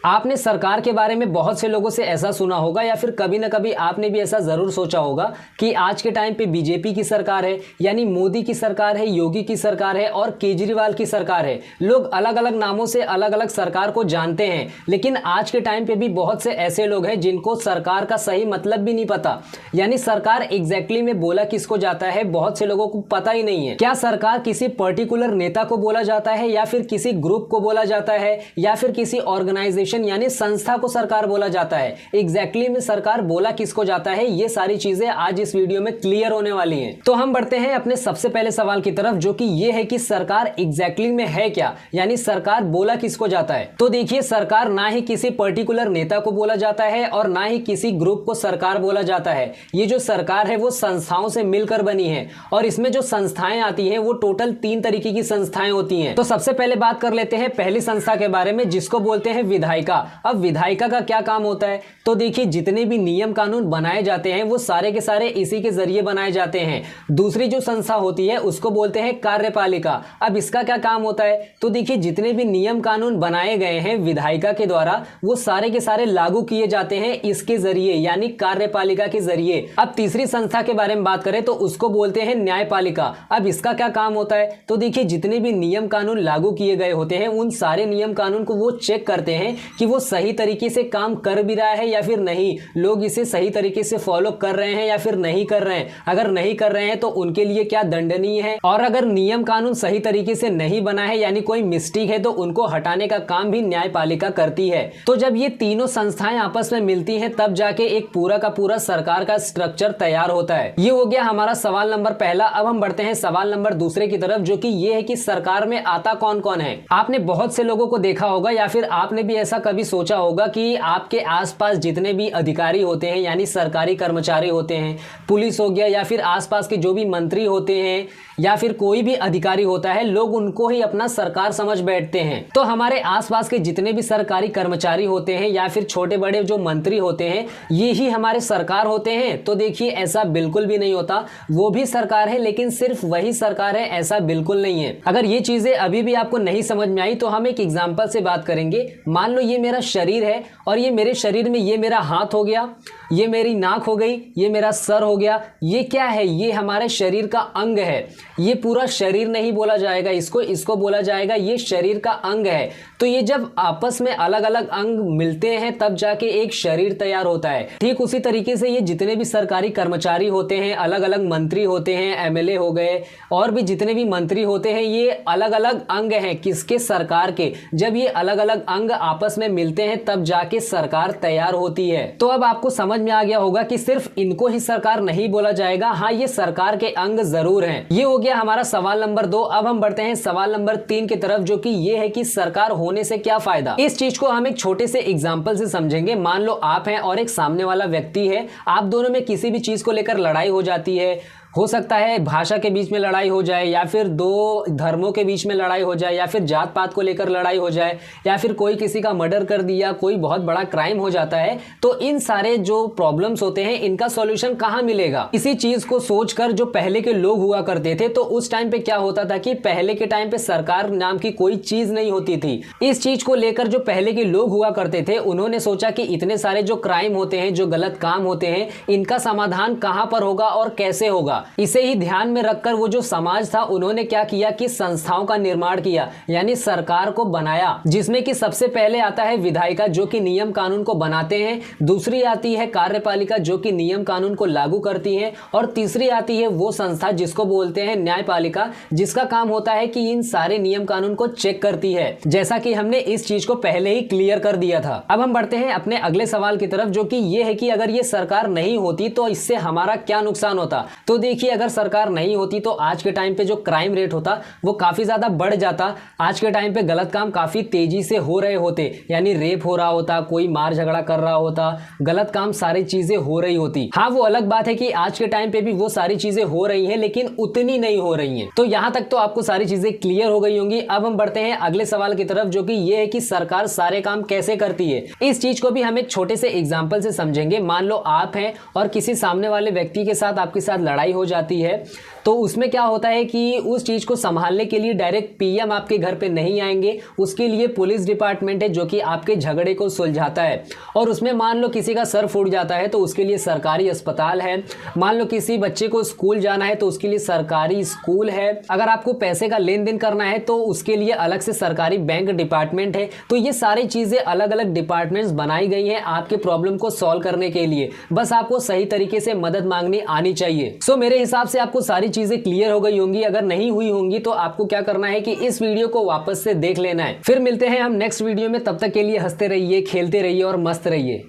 आपने सरकार के बारे में बहुत से लोगों से ऐसा सुना होगा या फिर कभी ना कभी आपने भी ऐसा जरूर सोचा होगा कि आज के टाइम पे बीजेपी की सरकार है, यानी मोदी की सरकार है, योगी की सरकार है और केजरीवाल की सरकार है। लोग अलग अलग नामों से अलग अलग सरकार को जानते हैं, लेकिन आज के टाइम पे भी बहुत से ऐसे लोग हैं जिनको सरकार का सही मतलब भी नहीं पता, यानी सरकार एग्जैक्टली में बोला किसको जाता है बहुत से लोगों को पता ही नहीं है। क्या सरकार किसी पर्टिकुलर नेता को बोला जाता है या फिर किसी ग्रुप को बोला जाता है या फिर किसी ऑर्गेनाइजेशन यानी संस्था को सरकार बोला जाता है, एग्जैक्टली में सरकार बोला किसको जाता है, ये सारी चीजें आज इस वीडियो में क्लियर होने वाली हैं। तो हम बढ़ते हैं अपने सबसे पहले सवाल की तरफ, जो कि ये है कि सरकार एग्जैक्टली में है क्या, यानी सरकार बोला किसको जाता है। तो देखिए, सरकार ना ही किसी पर्टिकुलर नेता को बोला जाता है और ना ही किसी ग्रुप को सरकार बोला जाता है। ये जो सरकार है वो संस्थाओं से मिलकर बनी है और इसमें जो संस्थाएं आती हैं वो टोटल 3 तरीके की संस्थाएं होती हैं। तो सबसे पहले बात कर लेते हैं पहली संस्था के बारे में, जिसको बोलते हैं विधायिका। अब विधायिका का क्या काम होता है, तो देखिए जितने भी नियम कानून बनाए जाते हैं वो सारे के सारे इसी के जरिए बनाए जाते हैं। दूसरी जो संस्था होती है उसको बोलते हैं कार्यपालिका। अब इसका क्या काम होता है, तो देखिए जितने भी नियम कानून बनाए गए हैं विधायिका के द्वारा वो सारे के सारे लागू किए जाते हैं इसके जरिए, यानी कार्यपालिका के जरिए। अब तीसरी संस्था के बारे में बात करें तो उसको बोलते हैं न्यायपालिका। अब इसका क्या काम होता है, तो देखिए जितने भी नियम कानून लागू किए गए होते हैं उन सारे नियम कानून को वो चेक करते हैं कि वो सही तरीके से काम कर भी रहा है या फिर नहीं, लोग इसे सही तरीके से फॉलो कर रहे हैं या फिर नहीं कर रहे हैं। अगर नहीं कर रहे हैं तो उनके लिए क्या दंडनीय है, और अगर नियम कानून सही तरीके से नहीं बना है यानी कोई मिस्टेक है तो उनको हटाने का काम भी न्यायपालिका करती है। तो जब ये तीनों संस्थाएं आपस में मिलती हैं तब जाके एक पूरा का पूरा सरकार का स्ट्रक्चर तैयार होता है। ये हो गया हमारा सवाल नंबर पहला। अब हम बढ़ते हैं सवाल नंबर दूसरे की तरफ, जो कि ये है कि सरकार में आता कौन कौन है। आपने बहुत से लोगों को देखा होगा या फिर आपने भी ऐसा कभी सोचा होगा कि आपके आसपास जितने भी अधिकारी होते हैं यानी सरकारी कर्मचारी होते हैं, पुलिस हो गया या फिर आसपास के जो भी मंत्री होते हैं या फिर कोई भी अधिकारी होता है, लोग उनको ही अपना सरकार समझ बैठते हैं। तो हमारे आसपास के जितने भी सरकारी कर्मचारी होते हैं या फिर छोटे बड़े जो मंत्री होते हैं ये ही हमारे सरकार होते हैं। तो देखिए ऐसा बिल्कुल भी नहीं होता, वो भी सरकार है लेकिन सिर्फ वही सरकार है ऐसा बिल्कुल नहीं है। अगर ये चीजें अभी भी आपको नहीं समझ में आई तो हम एक एग्जांपल से बात करेंगे। मान लो ये मेरा शरीर है और ये मेरे शरीर में ये मेरा हाथ हो गया, ये मेरी नाक हो गई, ये मेरा सर हो गया। ये क्या है, ये हमारे शरीर का अंग है। ये पूरा शरीर नहीं बोला जाएगा इसको बोला जाएगा ये शरीर का अंग है। तो ये जब आपस में अलग अलग अंग मिलते हैं तब जाके एक शरीर तैयार होता है। ठीक उसी तरीके से ये जितने भी सरकारी कर्मचारी होते हैं, अलग अलग मंत्री होते हैं, एमएलए हो गए और भी जितने भी मंत्री होते हैं, ये अलग अलग अंग हैं किसके, सरकार के। जब ये अलग अलग अंग आपस में मिलते हैं तब जाके सरकार तैयार होती है। तो अब आपको समझ में आ गया होगा कि सिर्फ इनको ही सरकार नहीं बोला जाएगा, हाँ ये सरकार के अंग जरूर हैं। ये हो गया हमारा सवाल नंबर 2। अब हम बढ़ते हैं सवाल नंबर 3 की तरफ, जो कि ये है कि सरकार होने से क्या फायदा। इस चीज को हम एक छोटे से एग्जांपल से समझेंगे। मान लो आप हैं और एक सामने वाला व्यक्ति है, आप दोनों में किसी भी चीज को लेकर लड़ाई हो जाती है। हो सकता है भाषा के बीच में लड़ाई हो जाए या फिर दो धर्मों के बीच में लड़ाई हो जाए या फिर जात पात को लेकर लड़ाई हो जाए या फिर कोई किसी का मर्डर कर दिया, कोई बहुत बड़ा क्राइम हो जाता है। तो इन सारे जो प्रॉब्लम्स होते हैं इनका सॉल्यूशन कहाँ मिलेगा। इसी चीज को सोचकर जो पहले के लोग हुआ करते थे तो उस टाइम पे क्या होता था कि पहले के टाइम पे सरकार नाम की कोई चीज नहीं होती थी। इस चीज को लेकर जो पहले के लोग हुआ करते थे उन्होंने सोचा कि इतने सारे जो क्राइम होते हैं, जो गलत काम होते हैं, इनका समाधान कहाँ पर होगा और कैसे होगा। इसे ही ध्यान में रखकर वो जो समाज था उन्होंने क्या किया कि संस्थाओं का निर्माण किया, यानी सरकार को बनाया, जिसमें कि सबसे पहले आता है विधायिका जो कि नियम कानून को बनाते हैं, दूसरी आती है कार्यपालिका जो कि नियम कानून को लागू करती है और तीसरी आती है वो संस्था जिसको बोलते हैं न्यायपालिका, जिसका काम होता है कि इन सारे नियम कानून को चेक करती है, जैसा कि हमने इस चीज को पहले ही क्लियर कर दिया था। अब हम बढ़ते हैं अपने अगले सवाल की तरफ, जो कि ये है कि अगर ये सरकार नहीं होती तो इससे हमारा क्या नुकसान होता। तो देखिए अगर सरकार नहीं होती तो आज के टाइम पे जो क्राइम रेट होता वो काफी ज्यादा बढ़ जाता। आज के टाइम पे गलत काम काफी तेजी से हो रहे होते, यानी रेप हो रहा होता, कोई मार झगड़ा कर रहा होता, गलत काम सारी चीजें हो रही होती। हाँ वो अलग बात है कि आज के टाइम पे भी वो सारी चीजें हो रही हैं लेकिन उतनी नहीं हो रही हैं। तो यहां तक तो आपको सारी चीजें क्लियर हो गई होंगी। अब हम बढ़ते हैं अगले सवाल की तरफ, जो कि ये है कि सरकार सारे काम कैसे करती है। इस चीज को भी हम एक छोटे से एग्जांपल से समझेंगे। मान लो आप हैं और किसी सामने वाले व्यक्ति के साथ आपके साथ लड़ाई हो जाती है तो उसमें क्या होता है कि उस चीज़ को संभालने के लिए डायरेक्ट पीएम आपके घर पे नहीं आएंगे, उसके लिए पुलिस डिपार्टमेंट है जो कि आपके झगड़े को सुलझाता है। और उसमें मान लो किसी का सर फूट जाता है तो उसके लिए सरकारी अस्पताल है, मान लो किसी बच्चे को स्कूल जाना है तो उसके लिए सरकारी स्कूल है, अगर आपको पैसे का लेन देन करना है तो उसके लिए अलग से सरकारी बैंक डिपार्टमेंट है। तो ये सारी चीज़ें अलग अलग डिपार्टमेंट्स बनाई गई हैं आपके प्रॉब्लम को सॉल्व करने के लिए, बस आपको सही तरीके से मदद मांगनी आनी चाहिए। सो मेरे हिसाब से आपको सारी चीजें क्लियर हो गई होंगी, अगर नहीं हुई होंगी तो आपको क्या करना है कि इस वीडियो को वापस से देख लेना है। फिर मिलते हैं हम नेक्स्ट वीडियो में, तब तक के लिए हंसते रहिए, खेलते रहिए और मस्त रहिए।